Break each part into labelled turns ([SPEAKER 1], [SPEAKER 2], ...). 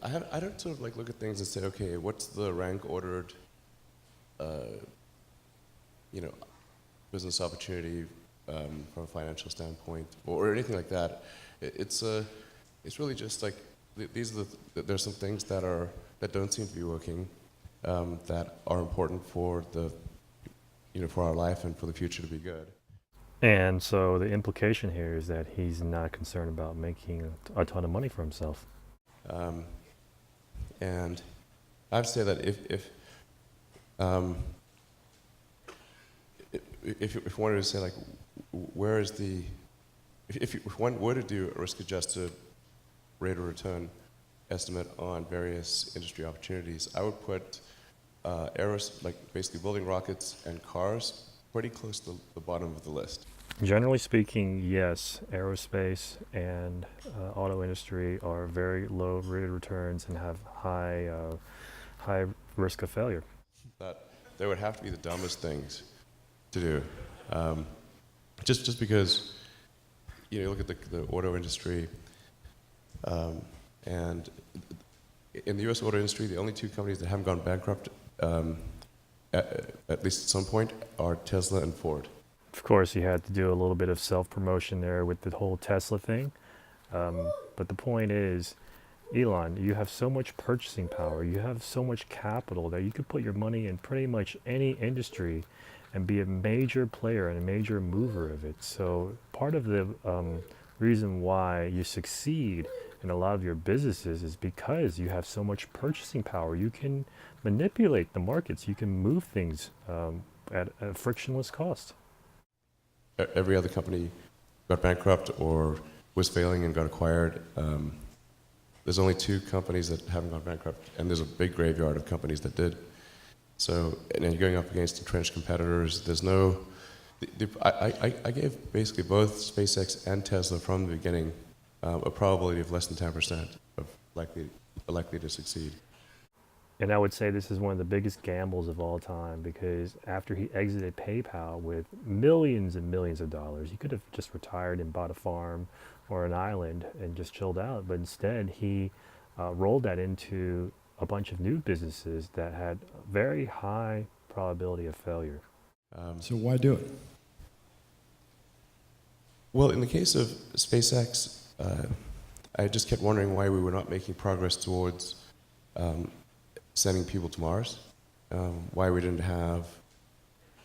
[SPEAKER 1] I don't sort of like look at things and say, okay, what's the rank ordered, you know, business opportunity from a financial standpoint, or anything like that. It's really just like these are there's some things that don't seem to be working, that are important for for our life and for the future to be good.
[SPEAKER 2] And so the implication here is that he's not concerned about making a ton of money for himself.
[SPEAKER 1] Um, and I have to say that um, if one were to say like, where is the if one were to do a risk-adjusted rate of return estimate on various industry opportunities, I would put like basically building rockets and cars pretty close to the bottom of the list.
[SPEAKER 2] Generally speaking, yes, aerospace and auto industry are very low rate of returns and have high risk of failure.
[SPEAKER 1] That they would have to be the dumbest things to do, just because you look at the auto industry, and in the U.S. auto industry, the only two companies that haven't gone bankrupt, at least at some point, are Tesla and Ford.
[SPEAKER 2] Of course, you had to do a little bit of self-promotion there with the whole Tesla thing. But the point is, Elon, you have so much purchasing power, you have so much capital that you could put your money in pretty much any industry and be a major player and a major mover of it. So part of the reason why you succeed in a lot of your businesses is because you have so much purchasing power. You can manipulate the markets, you can move things at a frictionless cost.
[SPEAKER 1] Every other company got bankrupt or was failing and got acquired. There's only two companies that haven't gone bankrupt, and there's a big graveyard of companies that did. So, and then you're going up against entrenched competitors. There's no, I gave basically both SpaceX and Tesla from the beginning a probability of less than 10% of likely to succeed.
[SPEAKER 2] And I would say this is one of the biggest gambles of all time, because after he exited PayPal with millions and millions of dollars, he could have just retired and bought a farm or an island and just chilled out. But instead, he rolled that into a bunch of new businesses that had a very high probability of failure.
[SPEAKER 3] So why do it?
[SPEAKER 1] Well, in the case of SpaceX, I just kept wondering why we were not making progress towards sending people to Mars, why we didn't have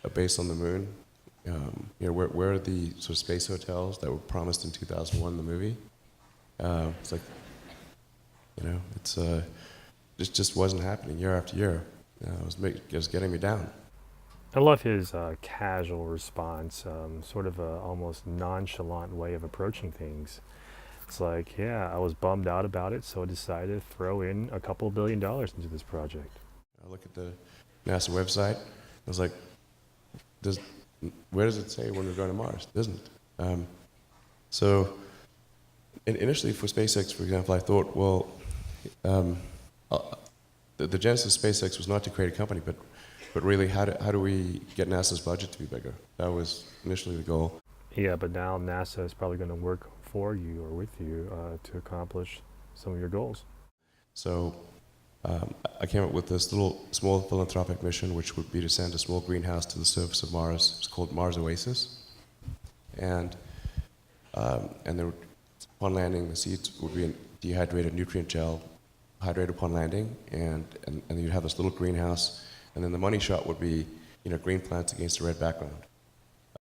[SPEAKER 1] a base on the moon. Where are the sort of space hotels that were promised in 2001 in the movie? It's like, it just wasn't happening year after year. It was getting me down.
[SPEAKER 2] I love his casual response, sort of a almost nonchalant way of approaching things. It's like, yeah, I was bummed out about it, so I decided to throw in a couple $1 billion into this project.
[SPEAKER 1] I look at the NASA website. I was like, where does it say when we're going to Mars? It doesn't. So initially for SpaceX, for example, I thought, well, the genesis of SpaceX was not to create a company, but really how do we get NASA's budget to be bigger? That was initially the goal.
[SPEAKER 2] Yeah, but now NASA is probably going to work for you or with you to accomplish some of your goals.
[SPEAKER 1] So I came up with this little small philanthropic mission, which would be to send a small greenhouse to the surface of Mars. It's called Mars Oasis. And upon landing, the seeds would be in dehydrated nutrient gel, hydrated upon landing, and you'd have this little greenhouse, and then the money shot would be green plants against a red background.